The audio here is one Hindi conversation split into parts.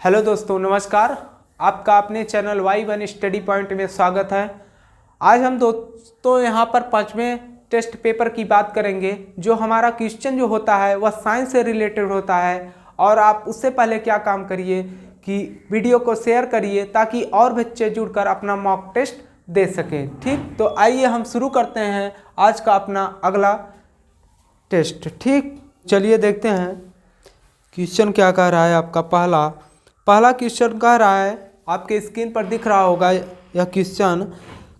हेलो दोस्तों, नमस्कार। आपका अपने चैनल Y1 स्टडी पॉइंट में स्वागत है। आज हम दोस्तों यहाँ पर 5वें टेस्ट पेपर की बात करेंगे। जो हमारा क्वेश्चन जो होता है वह साइंस से रिलेटेड होता है। और आप उससे पहले क्या काम करिए कि वीडियो को शेयर करिए ताकि और बच्चे जुड़कर अपना मॉक टेस्ट दे सकें। ठीक, तो आइए हम शुरू करते हैं आज का अपना अगला टेस्ट। ठीक, चलिए देखते हैं क्वेश्चन क्या कह रहा है। आपका पहला क्वेश्चन कह रहा है, आपके स्क्रीन पर दिख रहा होगा। यह क्वेश्चन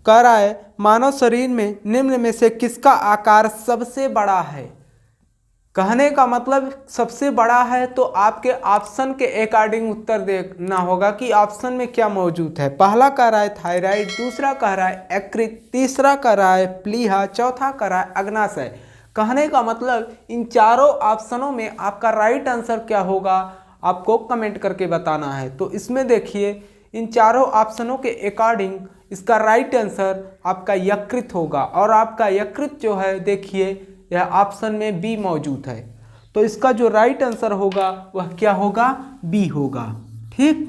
कह रहा है, मानव शरीर में निम्न में से किसका आकार सबसे बड़ा है। कहने का मतलब सबसे बड़ा है, तो आपके ऑप्शन के अकॉर्डिंग उत्तर देना होगा कि ऑप्शन में क्या मौजूद है। पहला कह रहा है थायराइड, दूसरा कह रहा है यकृत, तीसरा कह रहा है प्लीहा, चौथा कह रहा है अग्नाशय। कहने का मतलब इन चारों ऑप्शनों में आपका राइट आंसर क्या होगा, आपको कमेंट करके बताना है। तो इसमें देखिए, इन चारों ऑप्शनों के अकॉर्डिंग इसका राइट आंसर आपका यकृत होगा। और आपका यकृत जो है, देखिए यह ऑप्शन में बी मौजूद है। तो इसका जो राइट आंसर होगा वह क्या होगा, बी होगा। ठीक,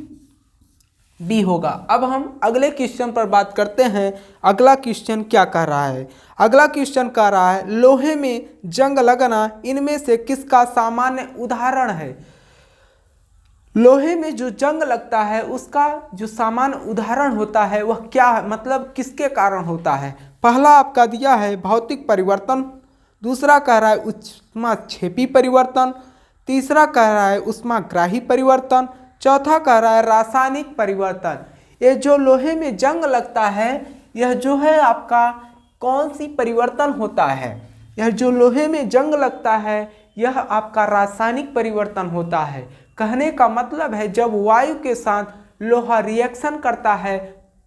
बी होगा। अब हम अगले क्वेश्चन पर बात करते हैं। अगला क्वेश्चन क्या कह रहा है। अगला क्वेश्चन कह रहा है, लोहे में जंग लगना इनमें से किसका सामान्य उदाहरण है। लोहे में जो जंग लगता है उसका जो सामान्य उदाहरण होता है वह क्या है, मतलब किसके कारण होता है। पहला आपका दिया है भौतिक परिवर्तन, दूसरा कह रहा है ऊष्माक्षेपी परिवर्तन, तीसरा कह रहा है ऊष्माग्राही परिवर्तन, चौथा कह रहा है रासायनिक परिवर्तन। ये जो लोहे में जंग लगता है, यह जो है आपका कौन सी परिवर्तन होता है। यह जो लोहे में जंग लगता है यह आपका रासायनिक परिवर्तन होता है। कहने का मतलब है जब वायु के साथ लोहा रिएक्शन करता है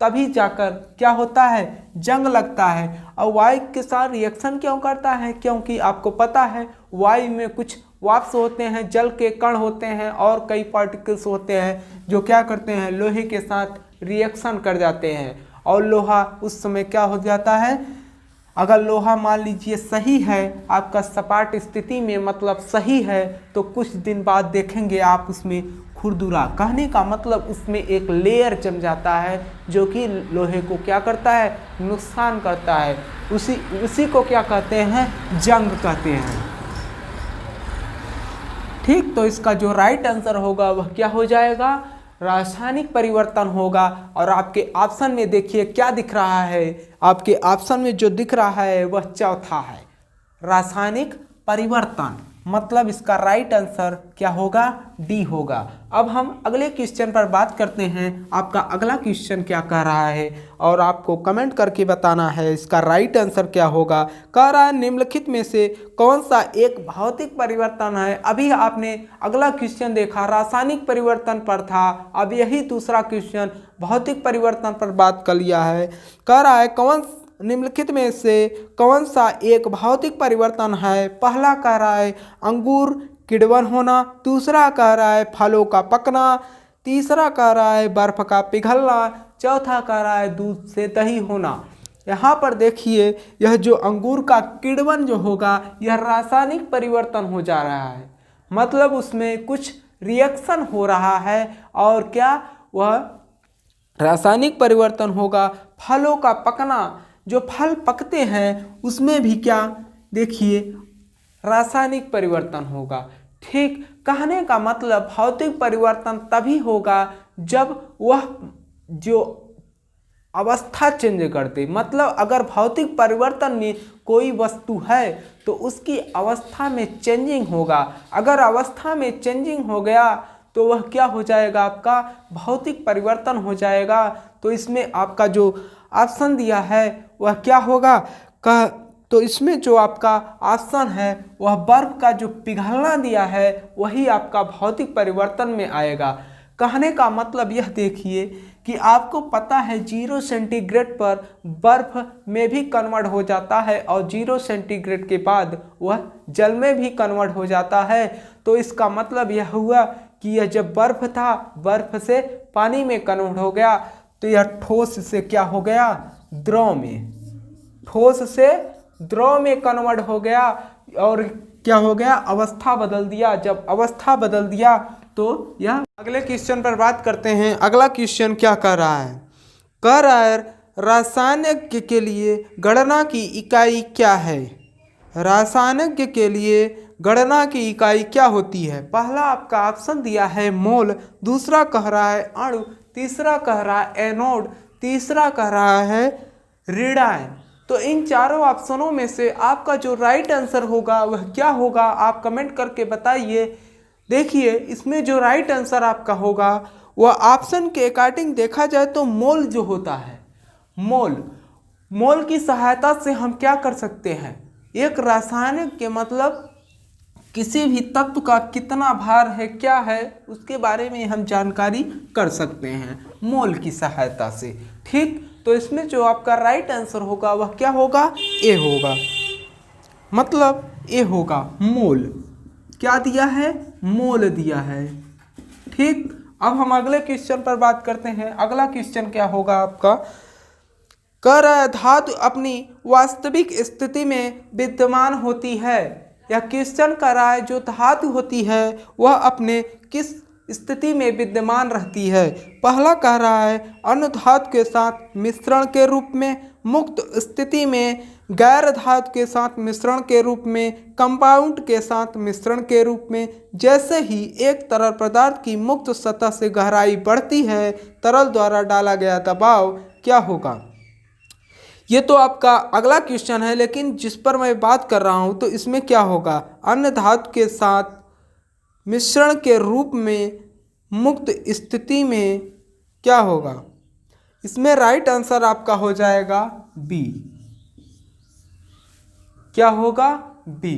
तभी जाकर क्या होता है, जंग लगता है। और वायु के साथ रिएक्शन क्यों करता है, क्योंकि आपको पता है वायु में कुछ वाष्प होते हैं, जल के कण होते हैं और कई पार्टिकल्स होते हैं जो क्या करते हैं, लोहे के साथ रिएक्शन कर जाते हैं। और लोहा उस समय क्या हो जाता है, अगर लोहा मान लीजिए सही है, आपका सपाट स्थिति में मतलब सही है, तो कुछ दिन बाद देखेंगे आप उसमें खुरदुरा। कहने का मतलब उसमें एक लेयर जम जाता है जो कि लोहे को क्या करता है, नुकसान करता है। उसी को क्या कहते हैं, जंग कहते हैं। ठीक, तो इसका जो राइट आंसर होगा वह क्या हो जाएगा, रासायनिक परिवर्तन होगा। और आपके ऑप्शन में देखिए क्या दिख रहा है, आपके ऑप्शन में जो दिख रहा है वह चौथा है, रासायनिक परिवर्तन। मतलब इसका राइट आंसर क्या होगा, डी होगा। अब हम अगले क्वेश्चन पर बात करते हैं। आपका अगला क्वेश्चन क्या कह रहा है और आपको कमेंट करके बताना है इसका राइट आंसर क्या होगा। कह रहा है, निम्नलिखित में से कौन सा एक भौतिक परिवर्तन है। अभी आपने अगला क्वेश्चन देखा रासायनिक परिवर्तन पर था, अब यही दूसरा क्वेश्चन भौतिक परिवर्तन पर बात कर लिया है। कह रहा है, कौन निम्नलिखित में से कौन सा एक भौतिक परिवर्तन है। पहला कह रहा है अंगूर किण्वन होना, दूसरा कह रहा है फलों का पकना, तीसरा कह रहा है बर्फ का पिघलना, चौथा कह रहा है दूध से दही होना। यहाँ पर देखिए, यह जो अंगूर का किण्वन जो होगा यह रासायनिक परिवर्तन हो जा रहा है। मतलब उसमें कुछ रिएक्शन हो रहा है और क्या वह रासायनिक परिवर्तन होगा। फलों का पकना, जो फल पकते हैं उसमें भी क्या देखिए रासायनिक परिवर्तन होगा। ठीक, कहने का मतलब भौतिक परिवर्तन तभी होगा जब वह जो अवस्था चेंज कर दे। मतलब अगर भौतिक परिवर्तन में कोई वस्तु है तो उसकी अवस्था में चेंजिंग होगा। अगर अवस्था में चेंजिंग हो गया तो वह क्या हो जाएगा, आपका भौतिक परिवर्तन हो जाएगा। तो इसमें आपका जो ऑप्शन दिया है वह क्या होगा, तो इसमें जो आपका ऑप्शन है वह बर्फ का जो पिघलना दिया है वही आपका भौतिक परिवर्तन में आएगा। कहने का मतलब यह देखिए कि आपको पता है 0 सेंटीग्रेड पर बर्फ में भी कन्वर्ट हो जाता है और 0 सेंटीग्रेड के बाद वह जल में भी कन्वर्ट हो जाता है। तो इसका मतलब यह हुआ कि यह जब बर्फ था, बर्फ से पानी में कन्वर्ट हो गया, तो यह ठोस से क्या हो गया, द्रव में, ठोस से द्रव में कन्वर्ट हो गया और क्या हो गया, अवस्था बदल दिया। जब अवस्था बदल दिया तो यह अगले क्वेश्चन पर बात करते हैं। अगला क्वेश्चन क्या कह रहा है? कह रहा है रासायनिक के लिए गणना की इकाई क्या है? रासायनिक के लिए गणना की इकाई क्या होती है? पहला आपका ऑप्शन दिया है मोल, दूसरा कह रहा है अणु, तीसरा कह रहा है एनोड, तीसरा कह रहा है ऋणायन। तो इन चारों ऑप्शनों में से आपका जो राइट आंसर होगा वह क्या होगा? आप कमेंट करके बताइए। देखिए, इसमें जो राइट आंसर आपका होगा वह ऑप्शन के अकॉर्डिंग देखा जाए तो मोल जो होता है, मोल की सहायता से हम क्या कर सकते हैं? एक रासायनिक के मतलब किसी भी तत्व का कितना भार है, क्या है, उसके बारे में हम जानकारी कर सकते हैं मोल की सहायता से। ठीक, तो इसमें जो आपका राइट आंसर होगा वह क्या होगा? ए होगा, मतलब ए होगा मोल। क्या दिया है? मोल दिया है। ठीक, अब हम अगले क्वेश्चन पर बात करते हैं। अगला क्वेश्चन क्या होगा आपका? कह रहा है धातु अपनी वास्तविक स्थिति में विद्यमान होती है। यह क्वेश्चन कह रहा है जो धातु होती है वह अपने किस स्थिति में विद्यमान रहती है? पहला कह रहा है अनुधातु के साथ मिश्रण के रूप में, मुक्त स्थिति में, गैर धातु के साथ मिश्रण के रूप में, कंपाउंड के साथ मिश्रण के रूप में। जैसे ही एक तरल पदार्थ की मुक्त सतह से गहराई बढ़ती है, तरल द्वारा डाला गया दबाव क्या होगा? ये तो आपका अगला क्वेश्चन है, लेकिन जिस पर मैं बात कर रहा हूँ तो इसमें क्या होगा? अन्य धातु के साथ मिश्रण के रूप में, मुक्त स्थिति में क्या होगा? इसमें राइट आंसर आपका हो जाएगा बी। क्या होगा? बी।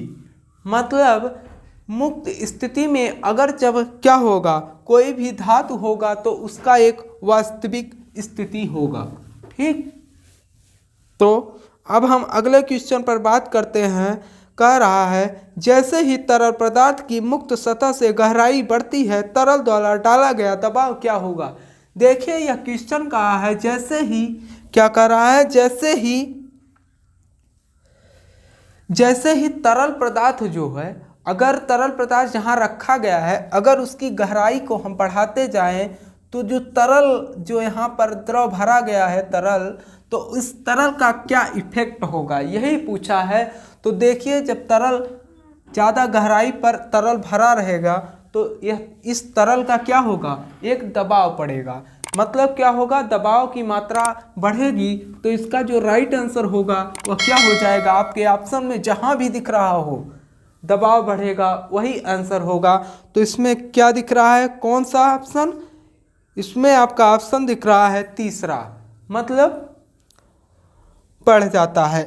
मतलब मुक्त स्थिति में अगर जब क्या होगा, कोई भी धातु होगा तो उसका एक वास्तविक स्थिति होगा। ठीक, तो अब हम अगले क्वेश्चन पर बात करते हैं। कह रहा है जैसे ही तरल पदार्थ की मुक्त सतह से गहराई बढ़ती है, तरल द्वारा डाला गया दबाव क्या होगा? देखिए, यह क्वेश्चन कहा है जैसे ही, क्या कह रहा है? जैसे ही तरल पदार्थ जो है, अगर तरल पदार्थ जहाँ रखा गया है, अगर उसकी गहराई को हम बढ़ाते जाएं तो जो तरल, जो यहाँ पर द्रव भरा गया है तरल, तो इस तरल का क्या इफेक्ट होगा, यही पूछा है। तो देखिए, जब तरल ज़्यादा गहराई पर तरल भरा रहेगा तो यह इस तरल का क्या होगा? एक दबाव पड़ेगा। मतलब क्या होगा? दबाव की मात्रा बढ़ेगी। तो इसका जो राइट आंसर होगा वह क्या हो जाएगा? आपके ऑप्शन में जहाँ भी दिख रहा हो दबाव बढ़ेगा वही आंसर होगा। तो इसमें क्या दिख रहा है? कौन सा ऑप्शन? इसमें आपका ऑप्शन दिख रहा है तीसरा, मतलब बढ़ जाता है।